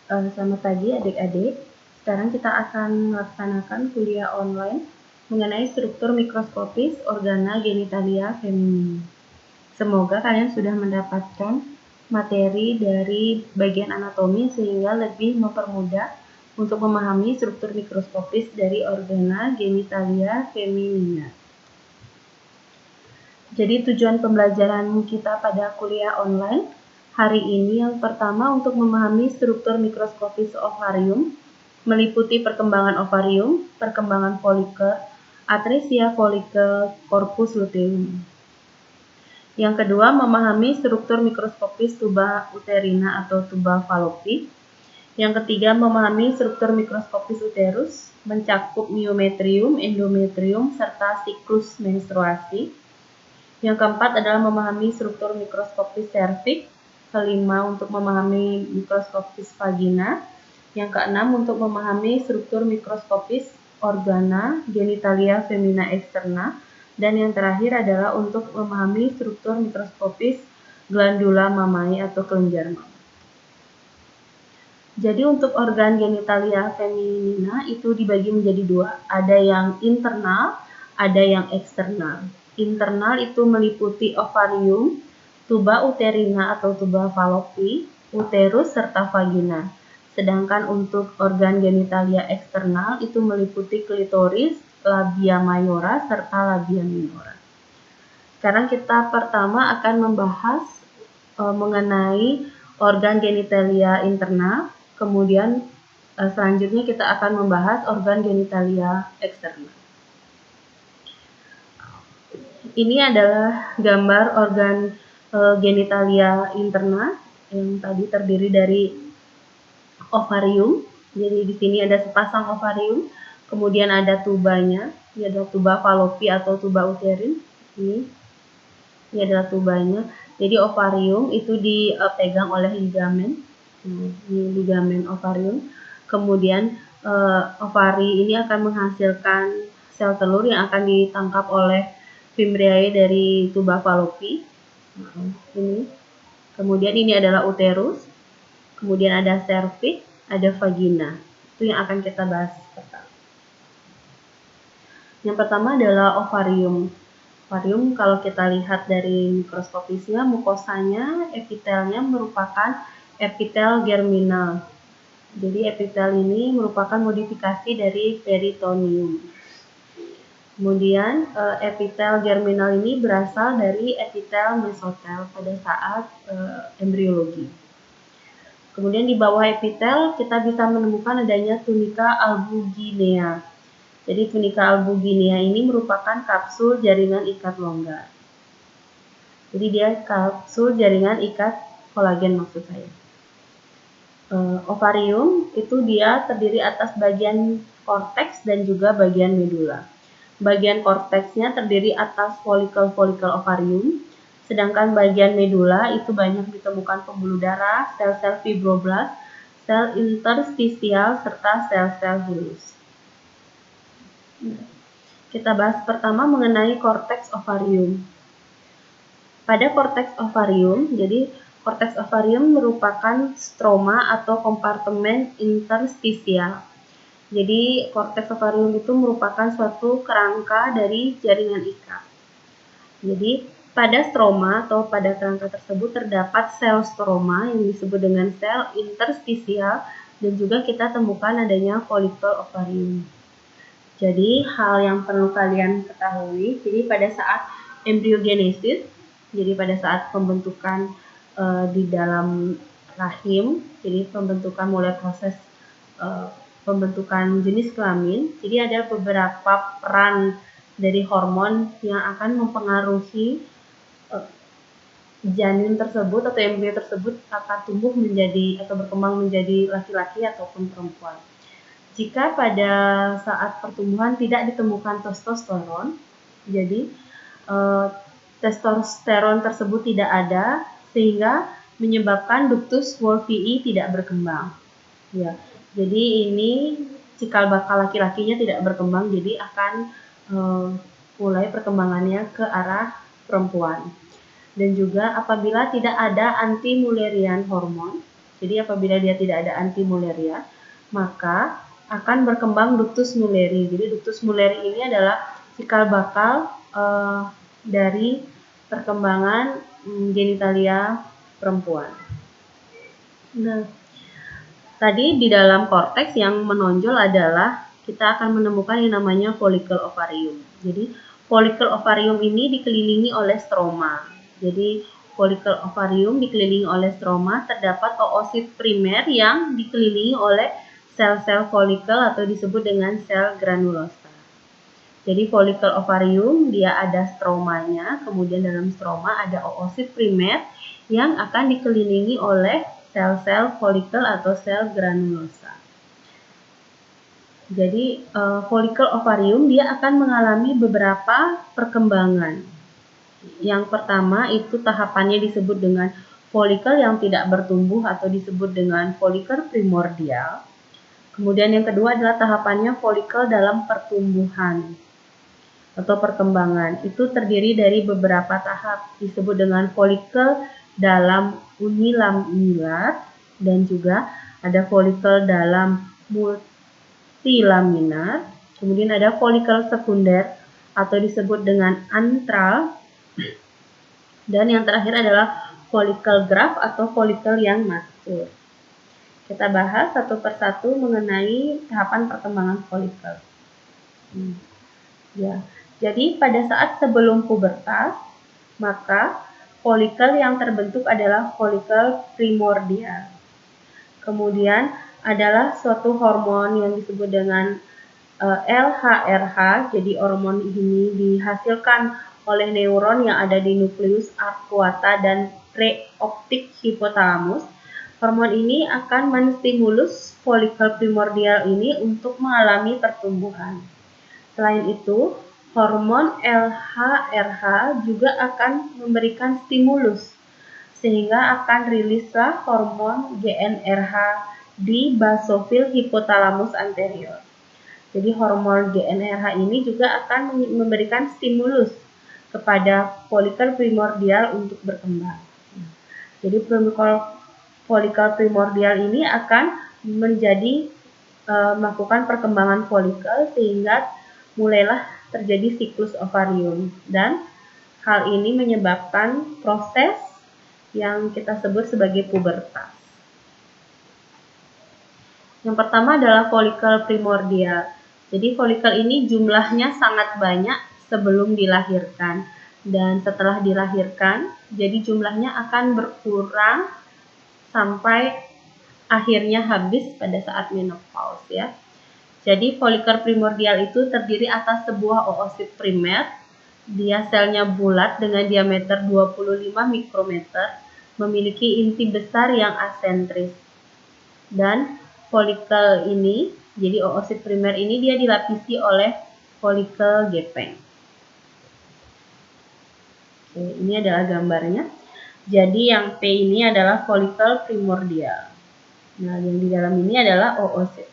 Selamat pagi adik-adik. Sekarang kita akan melaksanakan kuliah online mengenai struktur mikroskopis organa genitalia feminin. Semoga kalian sudah mendapatkan materi dari bagian anatomi sehingga lebih mempermudah untuk memahami struktur mikroskopis dari organa genitalia feminina. Jadi tujuan pembelajaran kita pada kuliah online hari ini yang pertama untuk memahami struktur mikroskopis ovarium, meliputi perkembangan ovarium, perkembangan folikel, atresia folikel, korpus luteum. Yang kedua, memahami struktur mikroskopis tuba uterina atau tuba falopi. Yang ketiga, memahami struktur mikroskopis uterus, mencakup miometrium, endometrium, serta siklus menstruasi. Yang keempat adalah memahami struktur mikroskopis serviks. Kelima, untuk memahami mikroskopis vagina. Yang keenam, untuk memahami struktur mikroskopis organa genitalia femina externa. Dan yang terakhir adalah untuk memahami struktur mikroskopis glandula mamae atau kelenjar mama. Jadi untuk organ genitalia feminina itu dibagi menjadi dua. Ada yang internal, ada yang eksternal. Internal itu meliputi ovarium, tuba uterina atau tuba falopi, uterus, serta vagina. Sedangkan untuk organ genitalia eksternal itu meliputi klitoris, labia mayora, serta labia minora. Sekarang kita pertama akan membahas mengenai organ genitalia internal, kemudian selanjutnya kita akan membahas organ genitalia eksternal. Ini adalah gambar organ genitalia interna yang tadi terdiri dari ovarium. Jadi di sini ada sepasang ovarium, kemudian ada tubanya, ini adalah tuba falopi atau tuba uterin. Ini adalah tubanya. Jadi ovarium itu dipegang oleh ligamen. Ini ligamen ovarium. Kemudian ovari ini akan menghasilkan sel telur yang akan ditangkap oleh fimbriae dari tuba falopi. Ini. Kemudian ini adalah uterus. Kemudian ada serviks, ada vagina. Itu yang akan kita bahas pertama. Yang pertama adalah ovarium. Ovarium kalau kita lihat dari mikroskopisnya, mukosanya, epitelnya merupakan epitel germinal. Jadi epitel ini merupakan modifikasi dari peritoneum. Kemudian epitel germinal ini berasal dari epitel mesotel pada saat embriologi. Kemudian di bawah epitel kita bisa menemukan adanya tunika albuginea. Jadi tunika albuginea ini merupakan kapsul jaringan ikat longgar. Jadi dia kapsul jaringan ikat kolagen maksud saya. Ovarium itu dia terdiri atas bagian korteks dan juga bagian medula. Bagian korteksnya terdiri atas folikel-folikel ovarium, sedangkan bagian medula itu banyak ditemukan pembuluh darah, sel-sel fibroblast, sel interstisial, serta sel-sel hilus. Kita bahas pertama mengenai korteks ovarium. Pada korteks ovarium, jadi korteks ovarium merupakan stroma atau kompartemen interstisial. Jadi korteks ovarium itu merupakan suatu kerangka dari jaringan ikat. Jadi pada stroma atau pada kerangka tersebut terdapat sel stroma yang disebut dengan sel interstisial dan juga kita temukan adanya folikel ovarium. Jadi hal yang perlu kalian ketahui, jadi pada saat embryogenesis, jadi pada saat pembentukan di dalam rahim, jadi pembentukan mulai proses pembentukan jenis kelamin, jadi ada beberapa peran dari hormon yang akan mempengaruhi janin tersebut atau embrio tersebut akan tumbuh menjadi atau berkembang menjadi laki-laki ataupun perempuan. Jika pada saat pertumbuhan tidak ditemukan testosteron, jadi testosteron tersebut tidak ada sehingga menyebabkan ductus Wolffii tidak berkembang. Ya, jadi ini cikal bakal laki-lakinya tidak berkembang, jadi akan mulai perkembangannya ke arah perempuan. Dan juga apabila tidak ada anti-Mullerian hormon, Jadi apabila dia tidak ada antimuleria, maka akan berkembang ductus mulleri. Jadi ductus mulleri ini adalah cikal bakal dari perkembangan genitalia perempuan. Nah, tadi di dalam korteks yang menonjol adalah kita akan menemukan yang namanya folikel ovarium. Jadi folikel ovarium ini dikelilingi oleh stroma. Jadi folikel ovarium dikelilingi oleh stroma, terdapat oosit primer yang dikelilingi oleh sel-sel folikel atau disebut dengan sel granulosa. Jadi folikel ovarium dia ada stromanya, kemudian dalam stroma ada oosit primer yang akan dikelilingi oleh sel-sel folikel atau sel granulosa. Jadi folikel ovarium dia akan mengalami beberapa perkembangan. Yang pertama itu tahapannya disebut dengan folikel yang tidak bertumbuh atau disebut dengan folikel primordial. Kemudian yang kedua adalah tahapannya folikel dalam pertumbuhan atau perkembangan. Itu terdiri dari beberapa tahap, disebut dengan folikel dalam unilaminar dan juga ada folikel dalam multilaminar. Kemudian ada folikel sekunder atau disebut dengan antral. Dan yang terakhir adalah folikel graft atau folikel yang matur. Kita bahas satu persatu mengenai tahapan perkembangan folikel. Ya. Jadi pada saat sebelum pubertas, maka folikel yang terbentuk adalah folikel primordial. Kemudian adalah suatu hormon yang disebut dengan LHRH. Jadi hormon ini dihasilkan oleh neuron yang ada di nukleus arcuata dan preoptik hipotalamus. Hormon ini akan menstimulus folikel primordial ini untuk mengalami pertumbuhan. Selain itu, hormon LHRH juga akan memberikan stimulus sehingga akan rilislah hormon GnRH di basofil hipotalamus anterior. Jadi hormon GnRH ini juga akan memberikan stimulus kepada folikel primordial untuk berkembang. Jadi folikel primordial ini akan menjadi melakukan perkembangan folikel sehingga mulailah terjadi siklus ovarium, dan hal ini menyebabkan proses yang kita sebut sebagai pubertas. Yang pertama adalah folikel primordial. Jadi folikel ini jumlahnya sangat banyak sebelum dilahirkan, dan setelah dilahirkan jadi jumlahnya akan berkurang sampai akhirnya habis pada saat menopause ya. Jadi folikel primordial itu terdiri atas sebuah oosit primer. Dia selnya bulat dengan diameter 25 mikrometer, memiliki inti besar yang asentris. Dan folikel ini, jadi oosit primer ini dia dilapisi oleh folikel gepeng. Oke, ini adalah gambarnya. Jadi yang P ini adalah folikel primordial. Nah, yang di dalam ini adalah oosit.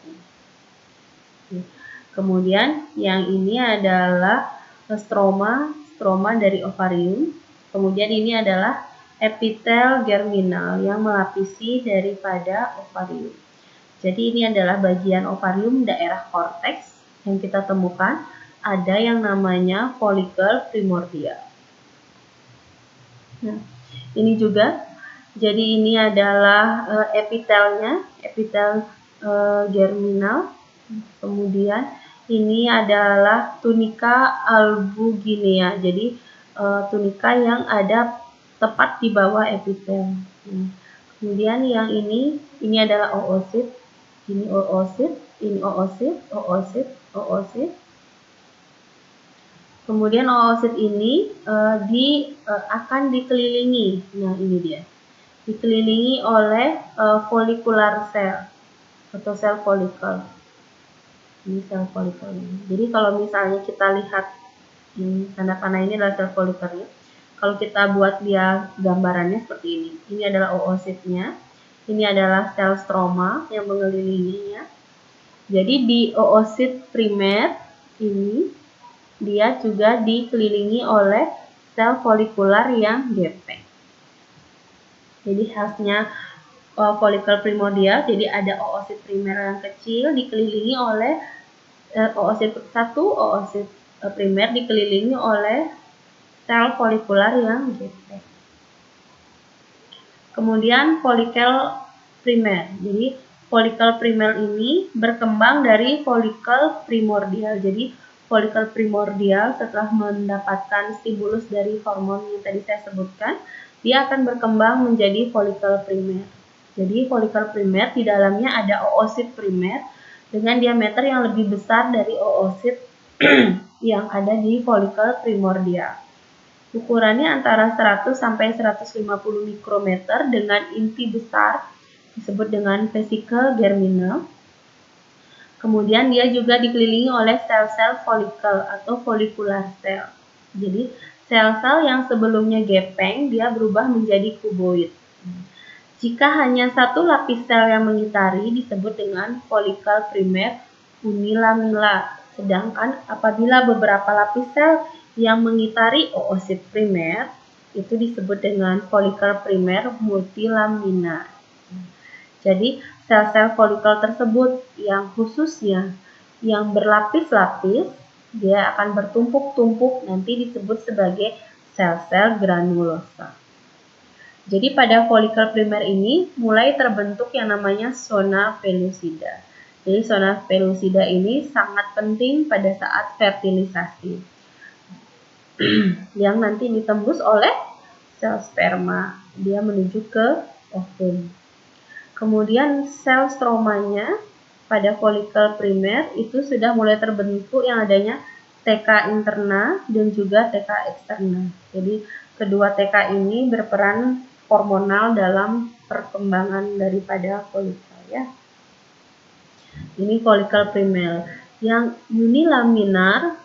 Kemudian yang ini adalah stroma dari ovarium. Kemudian ini adalah epitel germinal yang melapisi daripada ovarium. Jadi ini adalah bagian ovarium daerah korteks yang kita temukan ada yang namanya folikel primordial. Nah, ini juga. Jadi ini adalah epitelnya, epitel germinal. Kemudian ini adalah tunika albuginea. Jadi tunika yang ada tepat di bawah epitel. Kemudian yang ini adalah oosit. Ini oosit, ini oosit, oosit, oosit. Kemudian oosit ini akan dikelilingi. Nah, ini dia. Dikelilingi oleh folikular cell atau sel folikel. Ini sel folikel ini. Jadi kalau misalnya kita lihat tanda panah ini adalah sel folikelnya. Kalau kita buat dia gambarannya seperti ini. Ini adalah oositnya. Ini adalah sel stroma yang mengelilinginya. Jadi di oosit primer ini dia juga dikelilingi oleh sel folikular yang gepeng. Jadi khasnya folikel primordial. Jadi ada oosit primer yang kecil dikelilingi oleh oosit 1 oosit primer dikelilingi oleh sel folikular yang gepeng. Kemudian folikel primer. Jadi folikel primer ini berkembang dari folikel primordial. Jadi folikel primordial setelah mendapatkan stimulus dari hormon yang tadi saya sebutkan, dia akan berkembang menjadi folikel primer. Jadi folikel primer di dalamnya ada oosit primer dengan diameter yang lebih besar dari oosit yang ada di folikel primordial. Ukurannya antara 100 sampai 150 mikrometer dengan inti besar, disebut dengan vesikel germinal. Kemudian dia juga dikelilingi oleh sel-sel folikel atau folikular cell. Jadi sel-sel yang sebelumnya gepeng, dia berubah menjadi kuboid. Jika hanya satu lapis sel yang mengitari, disebut dengan folikel primer unilamina. Sedangkan apabila beberapa lapis sel yang mengitari oosit primer, itu disebut dengan folikel primer multilamina. Jadi sel-sel folikel tersebut yang khususnya yang berlapis-lapis, dia akan bertumpuk-tumpuk, nanti disebut sebagai sel-sel granulosa. Jadi pada folikel primer ini mulai terbentuk yang namanya zona pellucida. Jadi zona pellucida ini sangat penting pada saat fertilisasi. Yang nanti ditembus oleh sel sperma, dia menuju ke ovum. Kemudian sel stromanya pada folikel primer itu sudah mulai terbentuk yang adanya TK interna dan juga TK eksterna. Jadi kedua TK ini berperan hormonal dalam perkembangan daripada folikel ya. Ini folikel primer. Yang unilaminar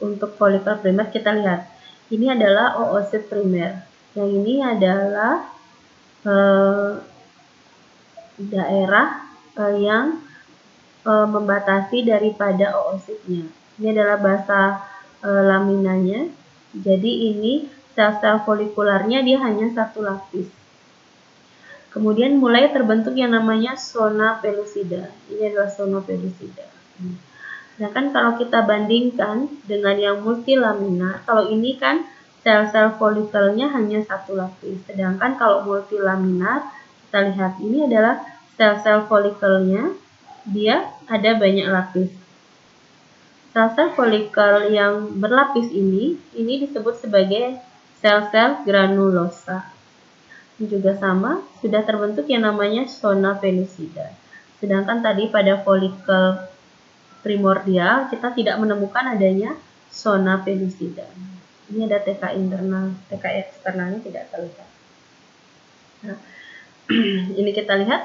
untuk folikel primer kita lihat. Ini adalah oosit primer. Yang ini adalah daerah yang membatasi daripada oositnya. Ini adalah bahasa laminanya. Jadi ini sel-sel folikularnya dia hanya satu lapis. Kemudian mulai terbentuk yang namanya zona pellucida. Ini adalah zona pellucida. Sedangkan kalau kita bandingkan dengan yang multilaminar, kalau ini kan sel-sel folikelnya hanya satu lapis. Sedangkan kalau multilaminar, kita lihat ini adalah sel-sel folikelnya, dia ada banyak lapis. Sel-sel folikel yang berlapis ini disebut sebagai sel-sel granulosa. Ini juga sama, sudah terbentuk yang namanya zona pellucida. Sedangkan tadi pada folikel primordial kita tidak menemukan adanya zona pellucida. Ini ada TK internal, TK eksternalnya tidak terlihat. Nah, ini kita lihat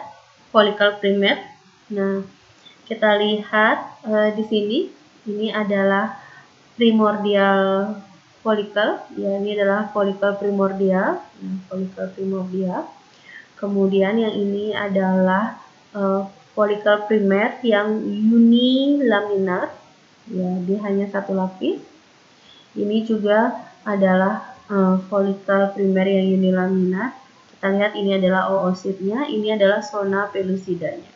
folikel primer. Nah, kita lihat di sini ini adalah primordial folikel. Ya, ini adalah folikel primordial. Folikel primordial. Kemudian yang ini adalah folikel primer yang unilaminar, ya dia hanya satu lapis. Ini juga adalah folikel primer yang unilaminar. Kita lihat ini adalah oositnya, ini adalah zona pellucidanya.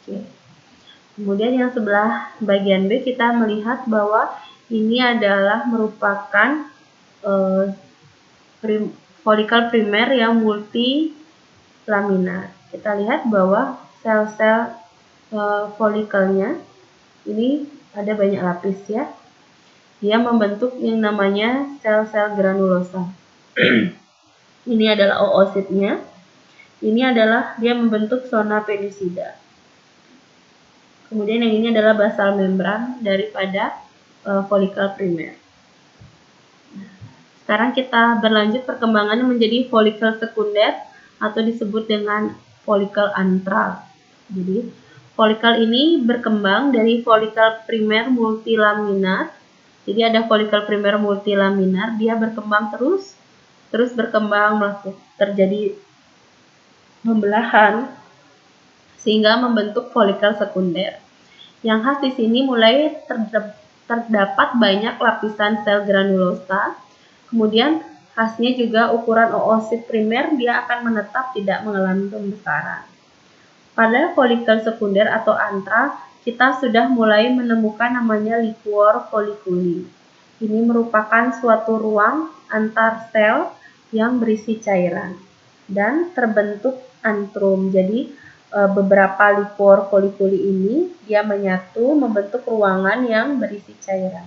Oke. Kemudian yang sebelah bagian B kita melihat bahwa ini adalah merupakan folikel primer yang multilaminar. Kita lihat bahwa sel-sel folikelnya ini ada banyak lapis ya. Dia membentuk yang namanya sel-sel granulosa. Ini adalah oositnya. Ini adalah dia membentuk zona pellucida. Kemudian yang ini adalah basal membran daripada folikel primer. Sekarang kita berlanjut perkembangannya menjadi folikel sekunder atau disebut dengan folikel antral. Jadi folikel ini berkembang dari folikel primer multilaminar. Jadi ada folikel primer multilaminar, dia berkembang terus berkembang, terjadi pembelahan sehingga membentuk folikel sekunder. Yang khas di sini mulai terdapat banyak lapisan sel granulosa. Kemudian Khasnya juga ukuran oosit primer dia akan menetap tidak mengalami pembesaran. Pada folikel sekunder atau antra, kita sudah mulai menemukan namanya liquor folliculi. Ini merupakan suatu ruang antar sel yang berisi cairan dan terbentuk antrum. Jadi beberapa liquor folliculi ini dia menyatu membentuk ruangan yang berisi cairan.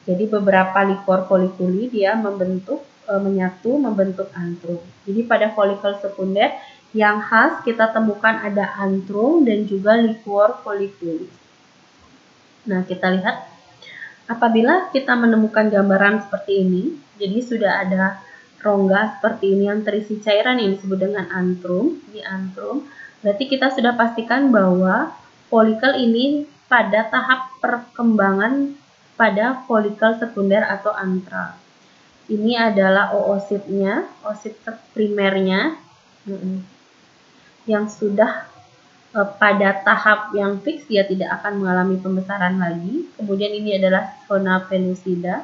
Jadi beberapa liquor folliculi dia menyatu membentuk antrum. Jadi pada folikel sekunder yang khas kita temukan ada antrum dan juga liquor folliculi. Nah, kita lihat apabila kita menemukan gambaran seperti ini, jadi sudah ada rongga seperti ini yang terisi cairan yang disebut dengan antrum. Ini antrum. Berarti kita sudah pastikan bahwa folikel ini pada tahap perkembangan pada folikel sekunder atau antra. Ini adalah oositnya, oosit primernya yang sudah pada tahap yang fix, dia tidak akan mengalami pembesaran lagi. Kemudian ini adalah zona pellucida.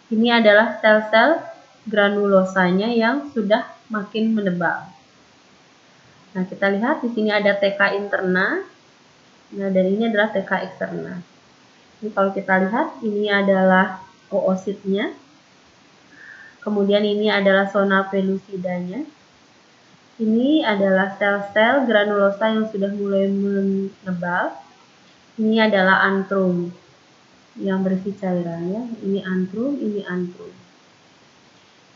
Ini adalah sel-sel granulosanya yang sudah makin menebal. Nah, kita lihat di sini ada TK interna. Nah, dan ini adalah TK eksterna. Ini kalau kita lihat, ini adalah oositnya. Kemudian ini adalah zona pellucidanya. Ini adalah sel-sel granulosa yang sudah mulai menebal. Ini adalah antrum yang berisi cairan ya. Ini antrum, ini antrum.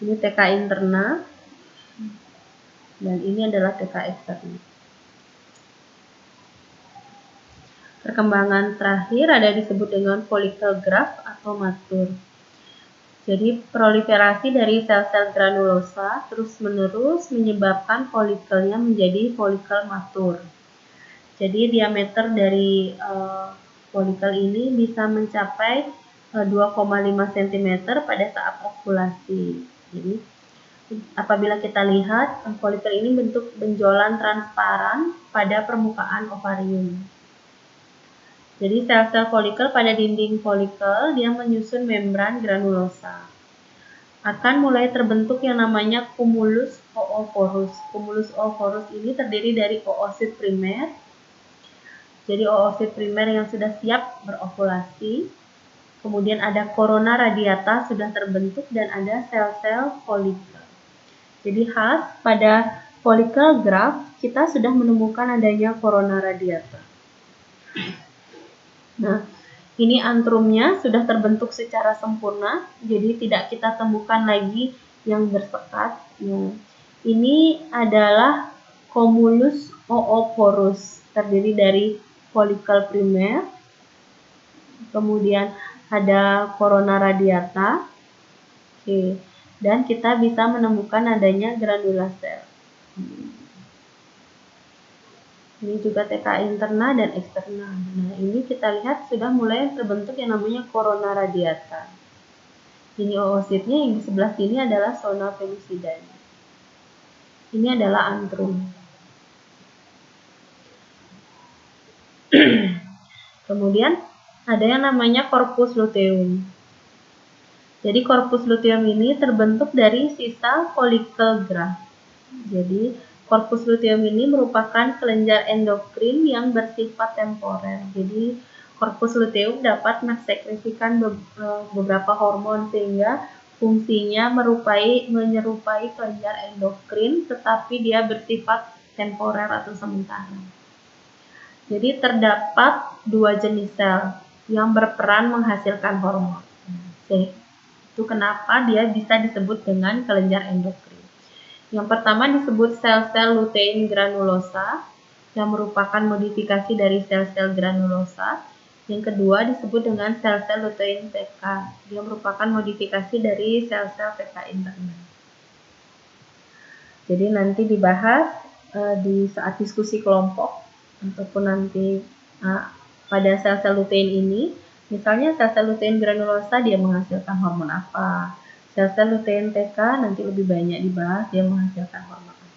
Ini TK interna dan ini adalah TK eksterna. Perkembangan terakhir ada disebut dengan follicle graft atau matur. Jadi proliferasi dari sel-sel granulosa terus-menerus menyebabkan folikelnya menjadi folikel matur. Jadi diameter dari folikel ini bisa mencapai 2,5 cm pada saat ovulasi. Jadi apabila kita lihat folikel ini bentuk benjolan transparan pada permukaan ovarium. Jadi sel-sel folikel pada dinding folikel dia menyusun membran granulosa. Akan mulai terbentuk yang namanya cumulus ooporus. Cumulus ooporus ini terdiri dari oosit primer. Jadi oosit primer yang sudah siap berovulasi. Kemudian ada corona radiata sudah terbentuk dan ada sel-sel folikel. Jadi khas pada follicle graft kita sudah menemukan adanya corona radiata. Nah, ini antrumnya sudah terbentuk secara sempurna, jadi tidak kita temukan lagi yang bersekat. Nah, ini adalah cumulus ooporus, terdiri dari folikel primer, kemudian ada corona radiata, dan kita bisa menemukan adanya granula sel. Ini juga TK interna dan eksterna. Nah, ini kita lihat sudah mulai terbentuk yang namanya corona radiata. Ini oositnya, yang di sebelah sini adalah zona pellucidanya. Ini adalah antrum. Kemudian ada yang namanya corpus luteum. Jadi corpus luteum ini terbentuk dari sisa follicle graft. Jadi corpus luteum ini merupakan kelenjar endokrin yang bersifat temporer. Jadi corpus luteum dapat mensekresikan beberapa hormon sehingga fungsinya menyerupai kelenjar endokrin, tetapi dia bersifat temporer atau sementara. Jadi terdapat dua jenis sel yang berperan menghasilkan hormon. Itu kenapa dia bisa disebut dengan kelenjar endokrin. Yang pertama disebut sel-sel lutein granulosa yang merupakan modifikasi dari sel-sel granulosa. Yang kedua disebut dengan sel-sel lutein TK. Dia merupakan modifikasi dari sel-sel TK interna. Jadi nanti dibahas di saat diskusi kelompok ataupun nanti pada sel-sel lutein ini. Misalnya sel-sel lutein granulosa dia menghasilkan hormon apa? Sel-sel lutein TK nanti lebih banyak dibahas dia menghasilkan hormon apa.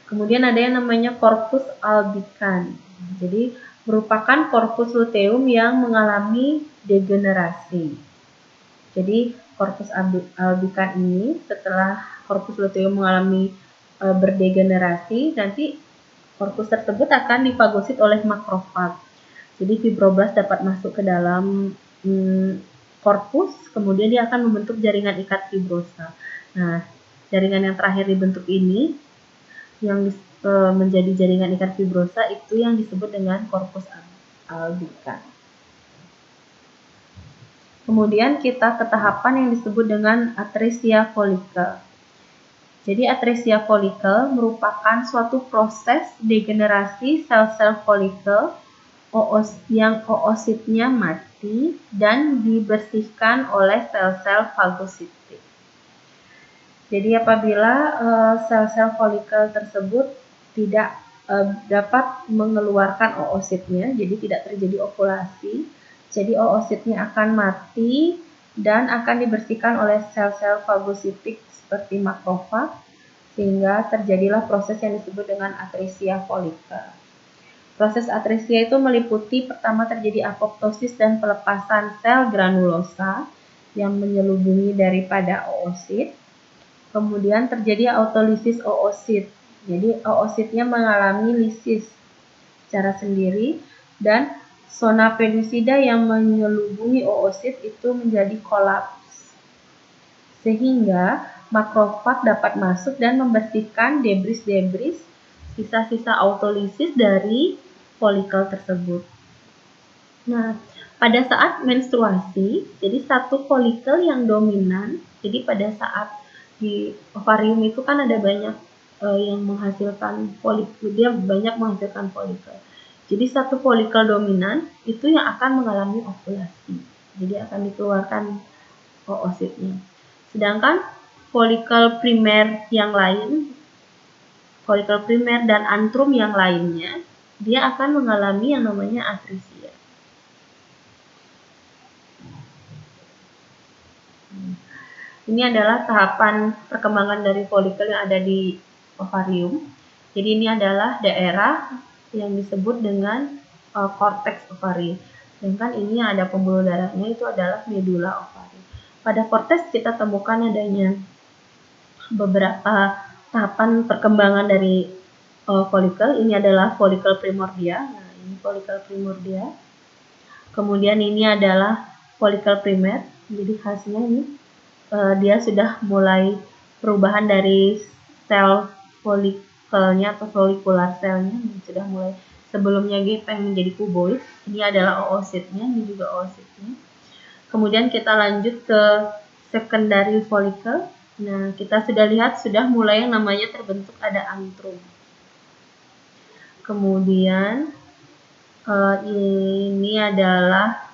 Kemudian ada yang namanya corpus albicans. Jadi merupakan corpus luteum yang mengalami degenerasi. Jadi korpus albicans ini setelah korpus luteum mengalami berdegenerasi, nanti korpus tersebut akan difagosit oleh makrofag. Jadi fibroblast dapat masuk ke dalam korpus, kemudian dia akan membentuk jaringan ikat fibrosa. Nah, jaringan yang terakhir dibentuk ini, yang menjadi jaringan ikat fibrosa, itu yang disebut dengan korpus albicans. Kemudian kita ke tahapan yang disebut dengan atresia folikel. Jadi atresia folikel merupakan suatu proses degenerasi sel-sel folikel yang oositnya mati dan dibersihkan oleh sel-sel fagositik. Jadi apabila sel-sel folikel tersebut tidak dapat mengeluarkan oositnya, jadi tidak terjadi ovulasi, jadi oositnya akan mati dan akan dibersihkan oleh sel-sel fagositik seperti makrofag, sehingga terjadilah proses yang disebut dengan atresia folikel. Proses atresia itu meliputi pertama terjadi apoptosis dan pelepasan sel granulosa yang menyelubungi daripada oosit. Kemudian terjadi autolisis oosit. Jadi oositnya mengalami lisis secara sendiri dan zona pellucida yang menyelubungi oosit itu menjadi kolaps. Sehingga makrofag dapat masuk dan membersihkan debris-debris sisa-sisa autolisis dari folikel tersebut. Nah, pada saat menstruasi, jadi satu folikel yang dominan, jadi pada saat di ovarium itu kan ada banyak yang menghasilkan folikel, dia banyak menghasilkan folikel. Jadi satu folikel dominan itu yang akan mengalami ovulasi. Jadi akan dikeluarkan oositnya. Sedangkan folikel primer yang lain, folikel primer dan antrum yang lainnya, dia akan mengalami yang namanya atresia. Ini adalah tahapan perkembangan dari folikel yang ada di ovarium. Jadi ini adalah daerah yang disebut dengan korteks ovari. Sedangkan ini ada pembuluh darahnya, itu adalah medula ovari. Pada korteks kita temukan adanya beberapa tahapan perkembangan dari folikel. Ini adalah folikel primordia. Nah, ini folikel primordia. Kemudian ini adalah folikel primer. Jadi hasilnya ini dia sudah mulai perubahan dari sel folikelnya atau folikular selnya, sudah mulai sebelumnya gepeng menjadi kuboid. Ini adalah oositnya, ini juga oositnya. Kemudian kita lanjut ke secondary folikel. Nah, kita sudah lihat sudah mulai yang namanya terbentuk ada antrum. Kemudian ini adalah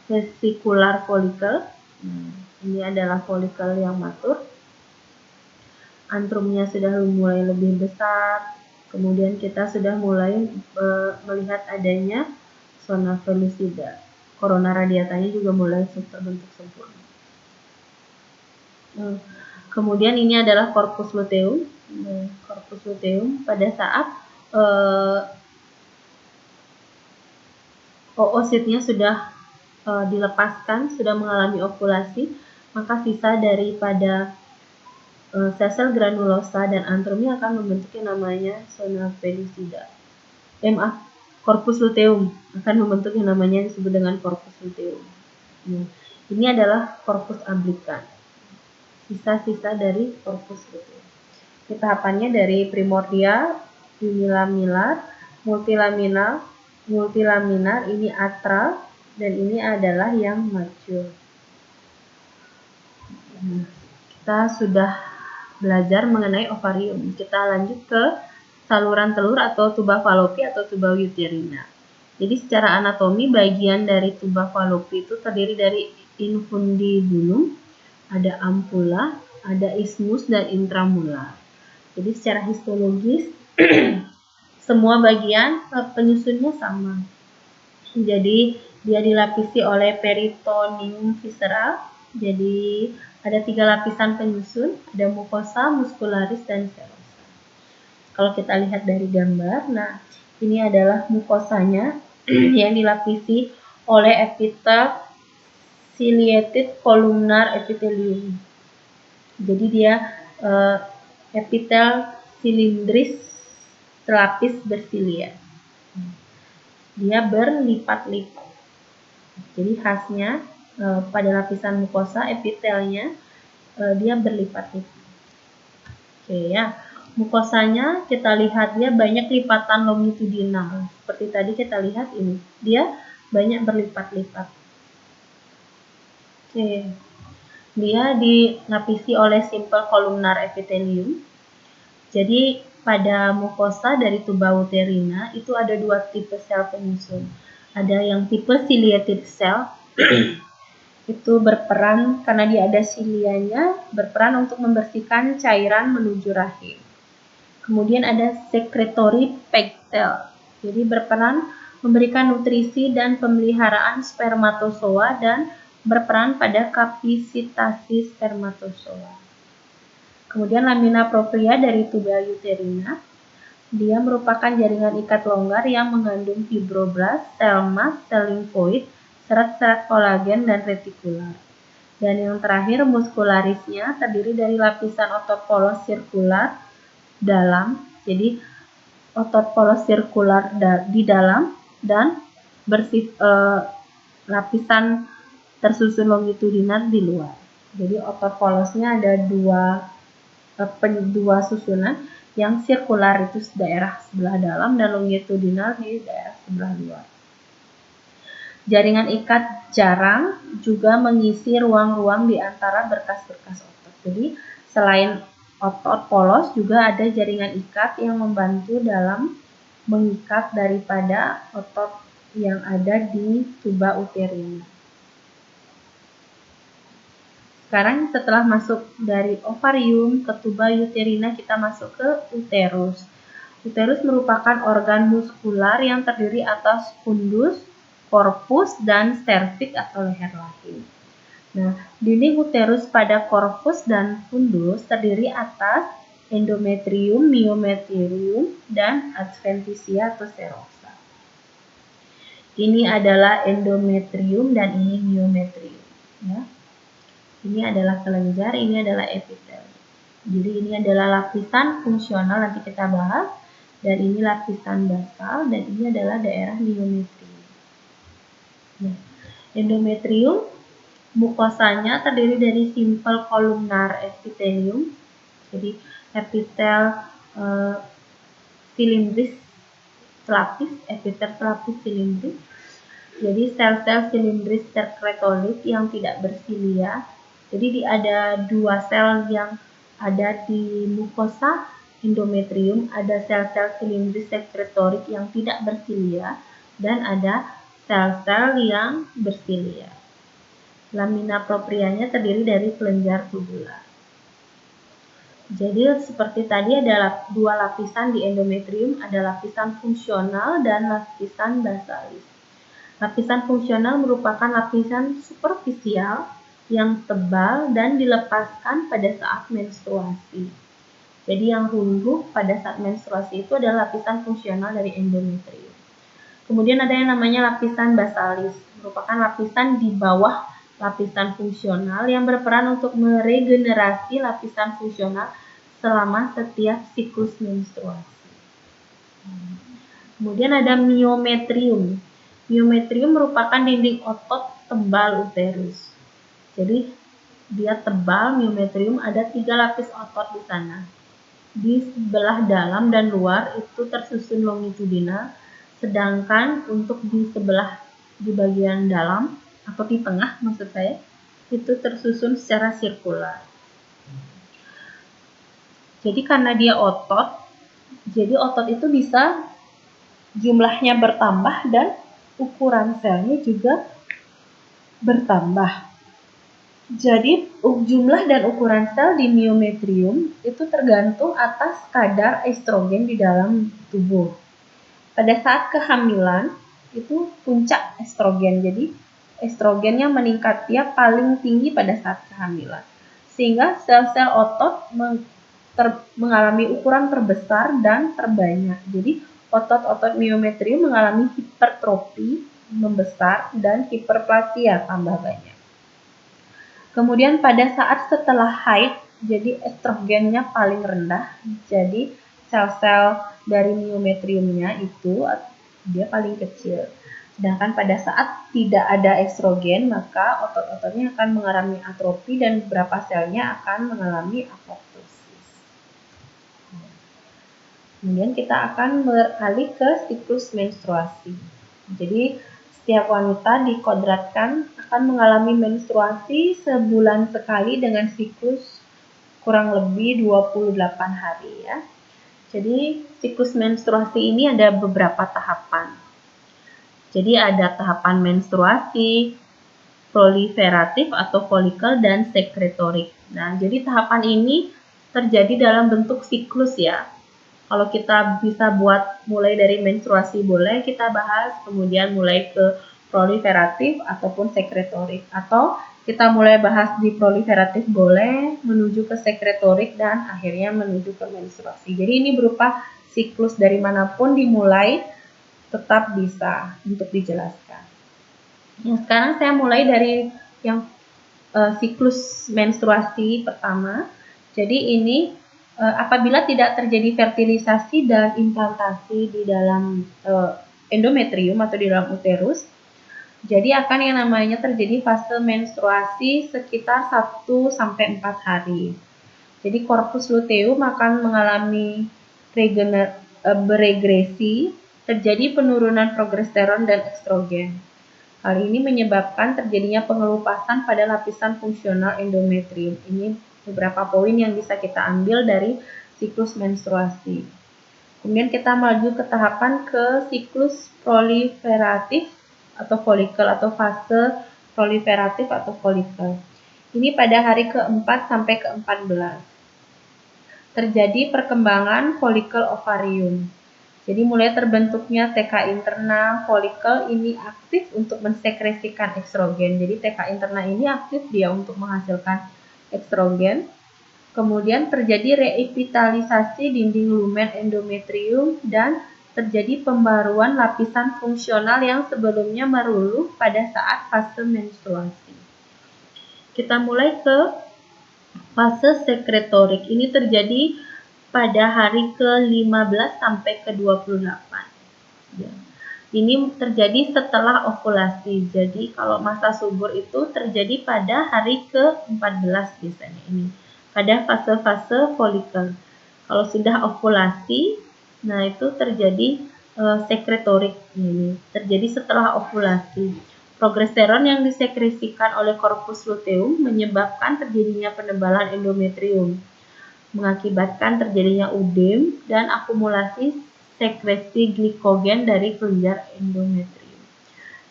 vesicular folikel. Ini adalah folikel yang matur. Antrumnya sudah mulai lebih besar. Kemudian kita sudah mulai melihat adanya zona pellucida. Corona radiatanya juga mulai terbentuk sempurna. Kemudian ini adalah corpus luteum. Corpus luteum pada saat oositnya sudah dilepaskan, sudah mengalami ovulasi, maka sisa daripada sel-sel granulosa dan antrumnya akan membentuk yang namanya zona pellucida. Corpus luteum akan membentuk yang namanya disebut dengan corpus luteum. Ini adalah corpus albicans, sisa-sisa dari corpus luteum. Tahapannya dari primordia, unilaminar, multilaminar, ini atral, dan ini adalah yang mature. Kita sudah belajar mengenai ovarium. Kita lanjut ke saluran telur atau tuba falopi atau tuba uterina. Jadi secara anatomi bagian dari tuba falopi itu terdiri dari infundibulum, ada ampula, ada isthmus dan intramular. Jadi secara histologis semua bagian penyusunnya sama. Jadi dia dilapisi oleh peritoneum visceral. Jadi ada 3 lapisan penyusun, ada mucosa, muscularis, dan serosa. Kalau kita lihat dari gambar, nah ini adalah mukosanya yang dilapisi oleh epitel ciliated columnar epithelium. Jadi dia epitel silindris selapis bersilia. Dia berlipat-lipat. Jadi khasnya pada lapisan mukosa epitelnya dia berlipat-lipat. Oke ya, mukosanya kita lihat dia banyak lipatan longitudinal. Seperti tadi kita lihat ini, dia banyak berlipat-lipat. Oke. Dia dilapisi oleh simple columnar epithelium. Jadi pada mukosa dari tuba uterina itu ada dua tipe sel penyusun. Ada yang tipe ciliated cell itu berperan karena dia ada silianya, berperan untuk membersihkan cairan menuju rahim. Kemudian ada secretory peg cell. Jadi berperan memberikan nutrisi dan pemeliharaan spermatozoa dan berperan pada kapasitasi spermatozoa. Kemudian lamina propria dari tuba uterina, dia merupakan jaringan ikat longgar yang mengandung fibroblast, sel emas, sel limfoid, serat-serat kolagen dan retikular. Dan yang terakhir muskularisnya terdiri dari lapisan otot polos sirkular dalam, jadi otot polos sirkular di dalam dan lapisan tersusun longitudinal di luar. Jadi otot polosnya ada dua susunan, yang sirkular itu daerah sebelah dalam dan longitudinal di daerah sebelah luar. Jaringan ikat jarang juga mengisi ruang-ruang di antara berkas-berkas otot. Jadi selain otot polos juga ada jaringan ikat yang membantu dalam mengikat daripada otot yang ada di tuba uterina. Sekarang setelah masuk dari ovarium ke tuba uterina, kita masuk ke uterus. Uterus merupakan organ muskular yang terdiri atas fundus, korpus, dan cervix atau leher rahim. Nah, dinding uterus pada korpus dan fundus terdiri atas endometrium, myometrium, dan adventitia atau serosa. Ini adalah endometrium dan ini myometrium. Ya. Ini adalah kelenjar, ini adalah epitel. Jadi ini adalah lapisan fungsional, nanti kita bahas. Dan ini lapisan basal, dan ini adalah daerah myometrium. Nah, endometrium, mukosanya terdiri dari simple columnar epithelium. Jadi epitel silindris selapis, epitel selapis silindris. Jadi sel-sel silindris sekretolit yang tidak bersilia. Jadi ada dua sel yang ada di mukosa endometrium, ada sel-sel silindris sekretorik yang tidak bersilia dan ada sel-sel yang bersilia. Lamina proprianya terdiri dari kelenjar tubular. Jadi seperti tadi ada dua lapisan di endometrium, ada lapisan fungsional dan lapisan basalis. Lapisan fungsional merupakan lapisan superficial yang tebal dan dilepaskan pada saat menstruasi. Jadi yang tumbuh pada saat menstruasi itu adalah lapisan fungsional dari endometrium. Kemudian ada yang namanya lapisan basalis, merupakan lapisan di bawah lapisan fungsional yang berperan untuk meregenerasi lapisan fungsional selama setiap siklus menstruasi. Kemudian ada myometrium. Myometrium merupakan dinding otot tebal uterus. Jadi dia tebal, myometrium, ada 3 lapis otot di sana. Di sebelah dalam dan luar itu tersusun longitudinal, sedangkan untuk di bagian dalam atau di tengah maksud saya itu tersusun secara sirkular. Jadi karena dia otot, jadi otot itu bisa jumlahnya bertambah dan ukuran selnya juga bertambah. Jadi jumlah dan ukuran sel di myometrium itu tergantung atas kadar estrogen di dalam tubuh. Pada saat kehamilan itu puncak estrogen, jadi estrogennya meningkat, dia paling tinggi pada saat kehamilan. Sehingga sel-sel otot mengalami ukuran terbesar dan terbanyak. Jadi otot-otot myometrium mengalami hipertrofi, membesar, dan hiperplasia, tambah banyak. Kemudian pada saat setelah haid, jadi estrogennya paling rendah, jadi sel-sel dari miometriumnya itu dia paling kecil. Sedangkan pada saat tidak ada estrogen, maka otot-ototnya akan mengalami atrofi dan beberapa selnya akan mengalami apoptosis. Kemudian kita akan beralih ke siklus menstruasi. Jadi setiap wanita dikodratkan akan mengalami menstruasi sebulan sekali dengan siklus kurang lebih 28 hari ya. Jadi siklus menstruasi ini ada beberapa tahapan. Jadi ada tahapan menstruasi, proliferatif atau folikel, dan sekretorik. Nah, jadi tahapan ini terjadi dalam bentuk siklus ya. Kalau kita bisa buat mulai dari menstruasi boleh kita bahas, kemudian mulai ke proliferatif ataupun sekretorik. Atau kita mulai bahas di proliferatif boleh, menuju ke sekretorik, dan akhirnya menuju ke menstruasi. Jadi ini berupa siklus dari manapun dimulai, tetap bisa untuk dijelaskan. Nah, sekarang saya mulai dari yang siklus menstruasi pertama. Jadi ini apabila tidak terjadi fertilisasi dan implantasi di dalam endometrium atau di dalam uterus, jadi akan yang namanya terjadi fase menstruasi sekitar 1-4 hari. Jadi korpus luteum akan mengalami beregresi, terjadi penurunan progesteron dan estrogen. Hal ini menyebabkan terjadinya pengelupasan pada lapisan fungsional endometrium. Ini beberapa poin yang bisa kita ambil dari siklus menstruasi. Kemudian kita maju ke tahapan ke siklus proliferatif atau folikel atau fase proliferatif atau folikel. Ini pada hari ke-4 sampai ke-14. Terjadi perkembangan folikel ovarium. Jadi mulai terbentuknya TK interna, folikel ini aktif untuk mensekresikan estrogen. Jadi TK interna ini aktif dia untuk menghasilkan estrogen. Kemudian terjadi revitalisasi dinding lumen endometrium dan terjadi pembaruan lapisan fungsional yang sebelumnya meruluh pada saat fase menstruasi. Kita mulai ke fase sekretorik. Ini terjadi pada hari ke-15 sampai ke-28. Ya. Ini terjadi setelah ovulasi. Jadi kalau masa subur itu terjadi pada hari ke-14 biasanya ini. Pada fase-fase folikel. Kalau sudah ovulasi, nah itu terjadi sekretorik ini. Terjadi setelah ovulasi. Progesteron yang disekresikan oleh korpus luteum menyebabkan terjadinya penebalan endometrium, mengakibatkan terjadinya udem dan akumulasi sekresi glikogen dari kelenjar endometrium.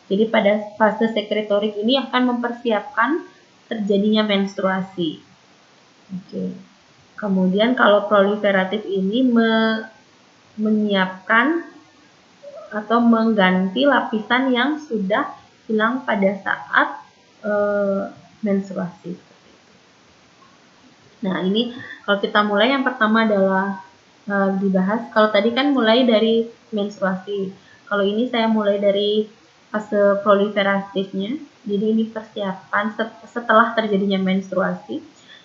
Jadi pada fase sekretorik ini akan mempersiapkan terjadinya menstruasi. Oke. Kemudian kalau proliferatif ini menyiapkan atau mengganti lapisan yang sudah hilang pada saat menstruasi. Nah, ini kalau kita mulai yang pertama adalah dibahas. Kalau tadi kan mulai dari menstruasi. Kalau ini saya mulai dari fase proliferatifnya. Jadi ini persiapan setelah terjadinya menstruasi.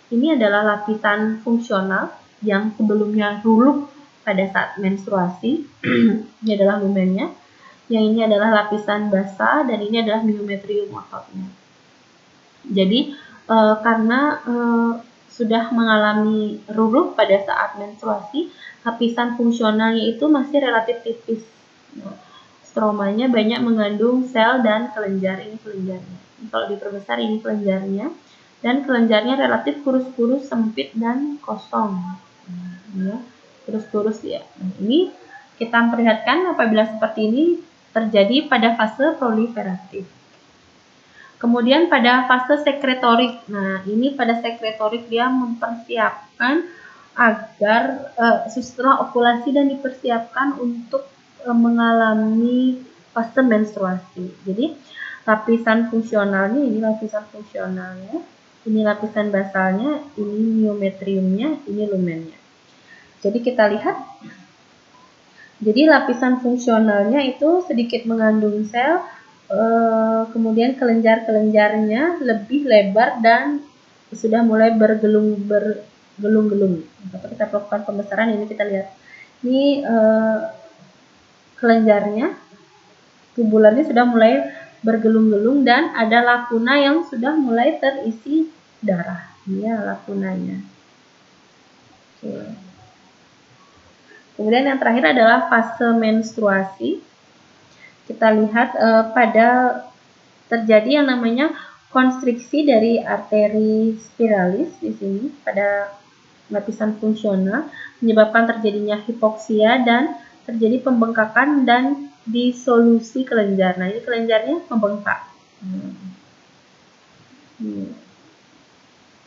Ini adalah lapisan fungsional yang sebelumnya luluh pada saat menstruasi. Ini adalah lumennya. Yang ini adalah lapisan basal dan ini adalah miometrium ototnya. Jadi karena sudah mengalami luluh pada saat menstruasi, lapisan fungsionalnya itu masih relatif tipis. Stromanya banyak mengandung sel dan kelenjar. Ini kelenjarnya. Kalau diperbesar ini kelenjarnya. Dan kelenjarnya relatif kurus-kurus, sempit, dan kosong. Ya, kurus-kurus ya. Nah, ini kita perlihatkan apabila seperti ini terjadi pada fase proliferatif. Kemudian pada fase sekretorik. Nah, ini pada sekretorik dia mempersiapkan agar setelah ovulasi dan dipersiapkan untuk mengalami fase menstruasi. Jadi, lapisan fungsionalnya ini lapisan fungsionalnya, ini lapisan basalnya, ini miometriumnya, ini lumennya. Jadi kita lihat. Jadi lapisan fungsionalnya itu sedikit mengandung sel, Kemudian kelenjar-kelenjarnya lebih lebar dan sudah mulai bergelung-gelung. Kalau kita lakukan pembesaran ini kita lihat. Ini kelenjarnya, tubularnya sudah mulai bergelung-gelung dan ada lakuna yang sudah mulai terisi darah. Ini lakunanya. Oke. Kemudian yang terakhir adalah fase menstruasi. Kita lihat pada terjadi yang namanya konstriksi dari arteri spiralis di sini pada lapisan fungsional, menyebabkan terjadinya hipoksia dan terjadi pembengkakan dan disolusi kelenjar. Nah, ini kelenjarnya membengkak.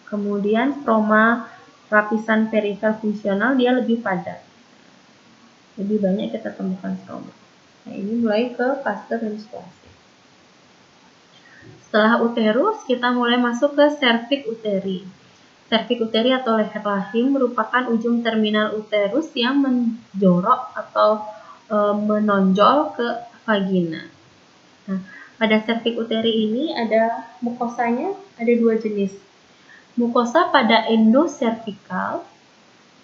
Kemudian stroma lapisan perifel fungsional dia lebih padat. Lebih banyak kita temukan stroma. Nah, ini mulai ke fase menstruasi. Setelah uterus, kita mulai masuk ke cervix uteri. Cervix uteri atau leher rahim merupakan ujung terminal uterus yang menjorok atau menonjol ke vagina. Nah, pada cervix uteri ini ada mukosanya, ada dua jenis. Mukosa pada endocervical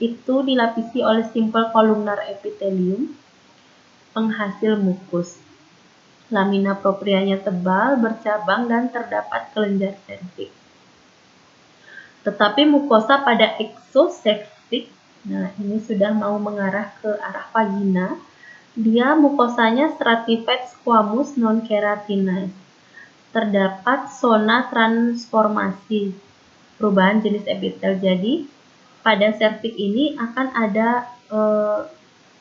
itu dilapisi oleh simple columnar epithelium, penghasil mukus. Lamina proprianya tebal, bercabang, dan terdapat kelenjar cervix. Tetapi mukosa pada exocervix, nah ini sudah mau mengarah ke arah vagina, dia mukosanya stratified squamous non-keratinized. Terdapat zona transformasi, perubahan jenis epitel. Jadi pada cervix ini akan ada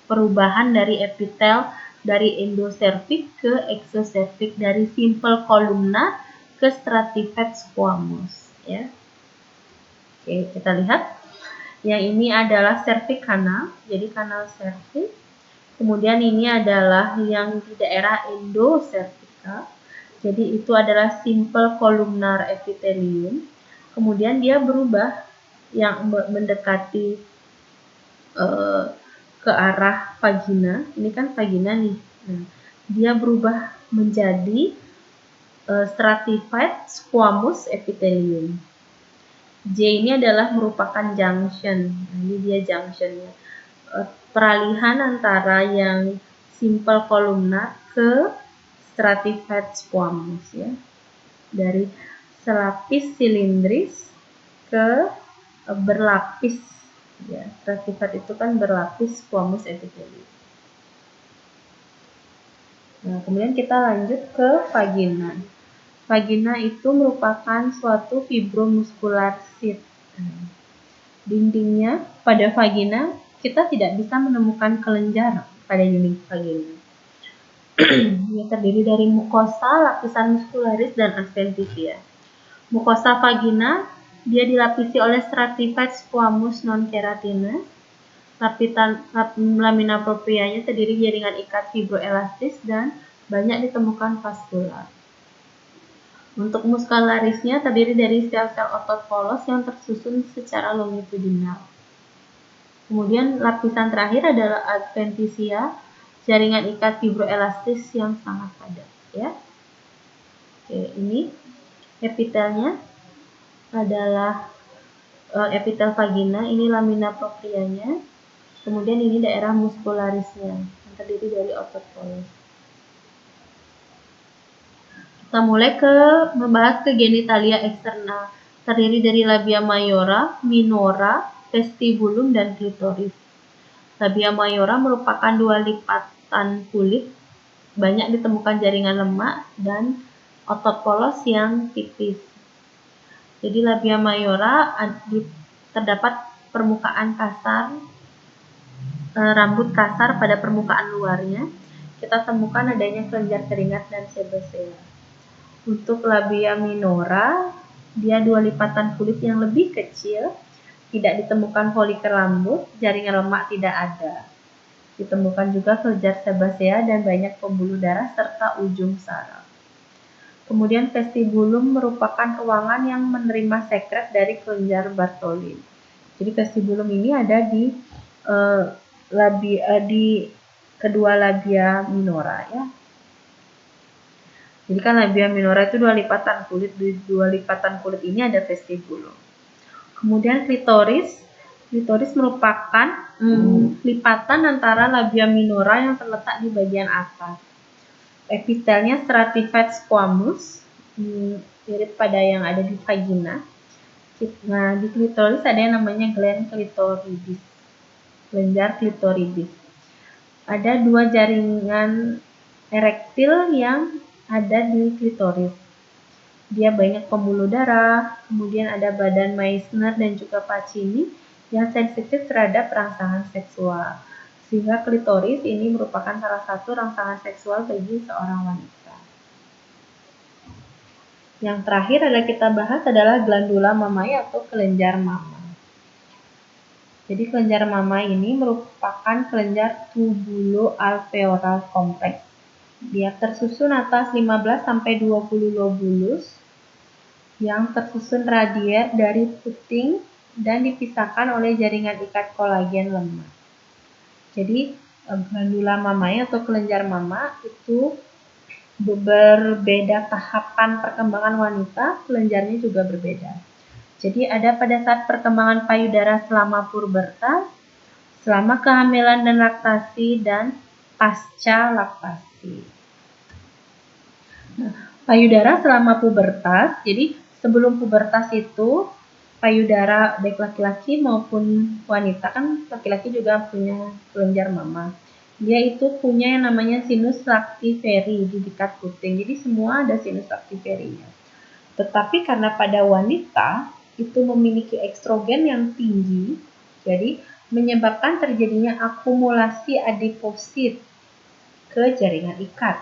perubahan dari epitel dari endocervix ke exocervix, dari simple columnar ke stratified squamous, ya. Oke, kita lihat. Yang ini adalah cervix kanal, jadi kanal cervix. Kemudian ini adalah yang di daerah endocervical. Jadi itu adalah simple columnar epithelium. Kemudian dia berubah yang mendekati ke arah vagina. Ini kan vagina nih. Nah, dia berubah menjadi stratified squamous epithelium. J ini adalah merupakan junction. Nah, ini dia junctionnya. Peralihan antara yang simple columnar ke stratified squamous, ya. Dari selapis silindris ke berlapis, ya. Stratified itu kan berlapis squamous epithelium. Nah, kemudian kita lanjut ke vagina. Vagina itu merupakan suatu fibromuskular sheath. Dindingnya pada vagina kita tidak bisa menemukan kelenjar pada dinding vagina. Dia terdiri dari mukosa, lapisan muskularis, dan adventitia. Mukosa vagina dia dilapisi oleh stratified squamous non-keratinous. Lamina proprianya terdiri jaringan ikat fibroelastis dan banyak ditemukan vaskular. Untuk muskularisnya terdiri dari sel-sel otot polos yang tersusun secara longitudinal. Kemudian lapisan terakhir adalah adventitia, jaringan ikat fibroelastis yang sangat padat, ya. Oke, ini epitelnya adalah epitel vagina, ini lamina proprianya. Kemudian ini daerah muskularisnya yang terdiri dari otot polos. Kita mulai membahas ke genitalia eksternal, terdiri dari labia mayora, minora, vestibulum, dan klitoris. Labia mayora merupakan dua lipatan kulit, banyak ditemukan jaringan lemak dan otot polos yang tipis. Jadi labia mayora terdapat permukaan kasar, rambut kasar pada permukaan luarnya. Kita temukan adanya kelenjar keringat dan sebasea. Untuk labia minora, dia dua lipatan kulit yang lebih kecil, tidak ditemukan folikel rambut, jaringan lemak tidak ada. Ditemukan juga kelenjar sebasea dan banyak pembuluh darah serta ujung saraf. Kemudian vestibulum merupakan ruangan yang menerima sekret dari kelenjar Bartholin. Jadi vestibulum ini ada di di kedua labia minora, ya. Jadi kan labia minora itu 2 lipatan kulit, 2 lipatan kulit ini ada vestibulum. Kemudian klitoris. Klitoris merupakan lipatan antara labia minora yang terletak di bagian atas. Epitelnya stratified squamous, mirip pada yang ada di vagina. Nah, di klitoris ada yang namanya gland clitoridis, kelenjar klitoridis. Ada 2 jaringan erektil yang ada di klitoris. Dia banyak pembuluh darah, kemudian ada badan Meissner dan juga Pacini yang sensitif terhadap rangsangan seksual. Sehingga klitoris ini merupakan salah satu rangsangan seksual bagi seorang wanita. Yang terakhir adalah kita bahas adalah glandula mammae atau kelenjar mama. Jadi kelenjar mama ini merupakan kelenjar tubulo-alveolar kompleks. Dia tersusun atas 15-20 lobulus yang tersusun radier dari puting dan dipisahkan oleh jaringan ikat kolagen lemah. Jadi glandula mammae atau kelenjar mama itu berbeda tahapan perkembangan wanita, kelenjarnya juga berbeda. Jadi ada pada saat perkembangan payudara selama pubertas, selama kehamilan dan laktasi, dan pasca laktasi. Nah, payudara selama pubertas, jadi sebelum pubertas itu payudara baik laki-laki maupun wanita, kan laki-laki juga punya kelenjar mama. Dia itu punya yang namanya sinus lactiferi di dekat puting. Jadi semua ada sinus lactiferinya. Tetapi karena pada wanita itu memiliki estrogen yang tinggi, jadi menyebabkan terjadinya akumulasi adiposit ke jaringan ikat,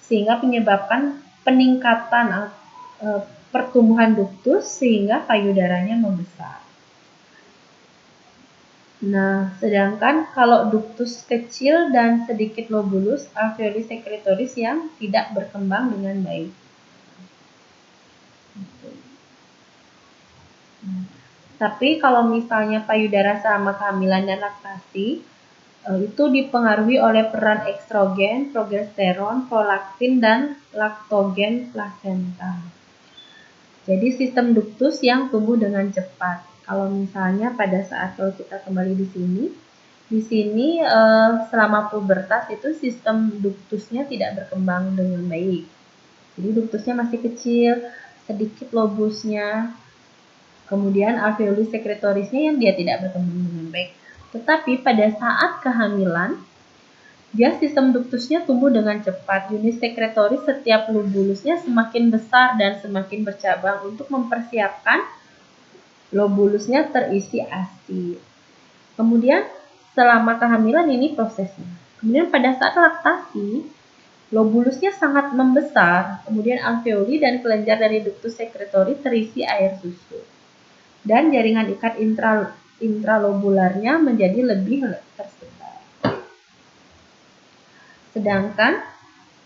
sehingga menyebabkan peningkatan pertumbuhan duktus sehingga payudaranya membesar. Nah, sedangkan kalau duktus kecil dan sedikit lobulus, alveoli secretoris yang tidak berkembang dengan baik. Tapi kalau misalnya payudara selama kehamilan dan laktasi, itu dipengaruhi oleh peran estrogen, progesteron, prolaktin, dan laktogen plasenta. Jadi sistem duktus yang tumbuh dengan cepat. Kalau misalnya pada saat kalau kita kembali di sini selama pubertas itu sistem duktusnya tidak berkembang dengan baik. Jadi duktusnya masih kecil, sedikit lobusnya. Kemudian alveoli secretorisnya yang dia tidak berkembang dengan baik. Tetapi pada saat kehamilan, dia sistem duktusnya tumbuh dengan cepat. Unit sekretoris setiap lobulusnya semakin besar dan semakin bercabang untuk mempersiapkan lobulusnya terisi ASI. Kemudian selama kehamilan ini prosesnya. Kemudian pada saat laktasi, lobulusnya sangat membesar. Kemudian alveoli dan kelenjar dari duktus sekretoris terisi air susu. Dan jaringan ikat intralobularnya menjadi lebih tersebar. Sedangkan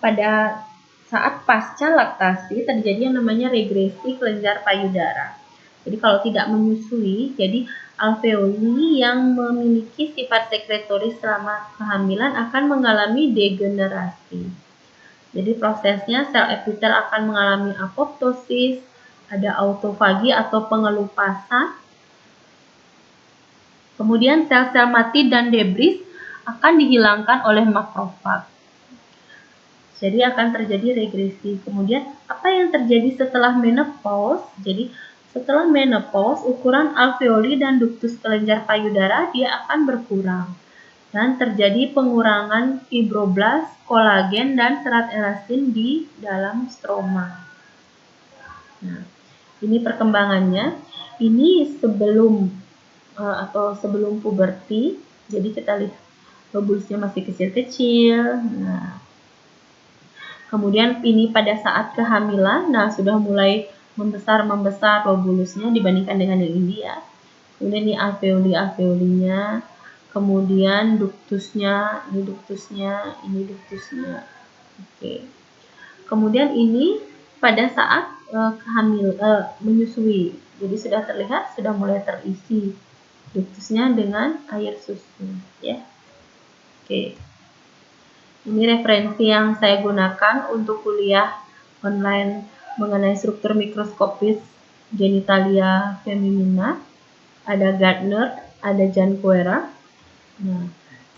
pada saat pasca laktasi terjadi yang namanya regresi kelenjar payudara. Jadi kalau tidak menyusui, jadi alveoli yang memiliki sifat sekretoris selama kehamilan akan mengalami degenerasi. Jadi prosesnya sel epitel akan mengalami apoptosis, ada autofagi atau pengelupasan. Kemudian sel-sel mati dan debris akan dihilangkan oleh makrofag. Jadi akan terjadi regresi. Kemudian apa yang terjadi setelah menopause? Jadi setelah menopause, ukuran alveoli dan duktus kelenjar payudara dia akan berkurang. Dan terjadi pengurangan fibroblast, kolagen, dan serat elastin di dalam stroma. Nah, ini perkembangannya. Ini sebelum puberti. Jadi kita lihat lobulusnya masih kecil-kecil. Nah, kemudian ini pada saat kehamilan, nah sudah mulai membesar lobulusnya dibandingkan dengan yang India. Kemudian ini alveolinya, kemudian duktusnya, ini duktusnya. Oke. Kemudian ini pada saat menyusui, jadi sudah terlihat sudah mulai terisi duktusnya dengan air susu, ya. Oke. Ini referensi yang saya gunakan untuk kuliah online mengenai struktur mikroskopis genitalia feminina, ada Gardner, ada Jan Kuera. Nah,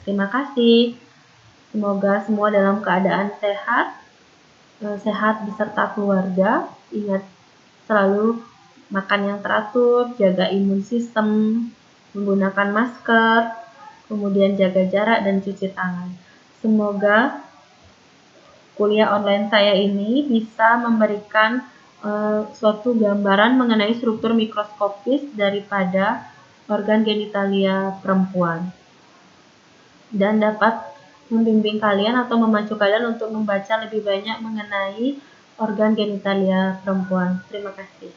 terima kasih. Semoga semua dalam keadaan sehat beserta keluarga. Ingat selalu makan yang teratur, jaga imun sistem, menggunakan masker, kemudian jaga jarak dan cuci tangan. Semoga kuliah online saya ini bisa memberikan suatu gambaran mengenai struktur mikroskopis daripada organ genitalia perempuan dan dapat membimbing kalian atau memacu kalian untuk membaca lebih banyak mengenai organ genitalia perempuan. Terima kasih.